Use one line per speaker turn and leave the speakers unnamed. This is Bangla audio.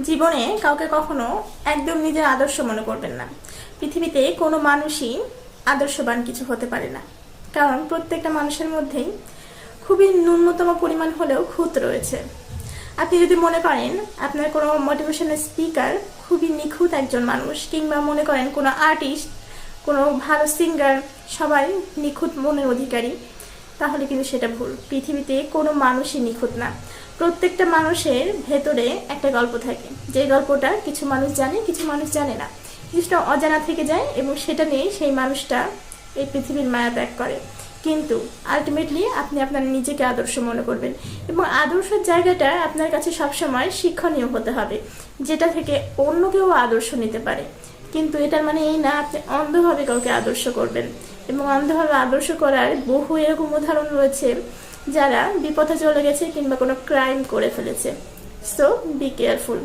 জীবনে কাউকে কখনো একদম নিজের আদর্শ মনে করবেন না। পৃথিবীতে কোনো মানুষই আদর্শবান কিছু হতে পারে না, কারণ প্রত্যেকটা মানুষের মধ্যেই খুবই ন্যূনতম পরিমাণ হলেও খুঁত রয়েছে। আপনি যদি মনে করেন আপনার কোনো মোটিভেশনাল স্পিকার খুবই নিখুঁত একজন মানুষ, কিংবা মনে করেন কোনো আর্টিস্ট, কোনো ভালো সিঙ্গার সবাই নিখুঁত মনের অধিকারী, তাহলে কিন্তু সেটা ভুল। পৃথিবীতে কোনো মানুষই নিখুঁত না। প্রত্যেকটা মানুষের ভেতরে একটা গল্প থাকে, যে গল্পটা কিছু মানুষ জানে, কিছু মানুষ জানে না। কিছুটা অজানা থেকে যায় এবং সেটা নিয়ে সেই মানুষটা এই পৃথিবীর মায়া ত্যাগ করে। কিন্তু আলটিমেটলি আপনি আপনার নিজেকে আদর্শ মনে করবেন, এবং আদর্শের জায়গাটা আপনার কাছে সবসময় শিক্ষণীয় হতে হবে, যেটা থেকে অন্য কেউ আদর্শ নিতে পারে। কিন্তু এটার মানে এই না আপনি অন্ধভাবে কাউকে আদর্শ করবেন। এবং অন্ধভাবে আদর্শ করার বহু এরকম উদাহরণ রয়েছে যারা বিপথে চলে গেছে কিংবা কোনো ক্রাইম করে ফেলেছে। So be careful.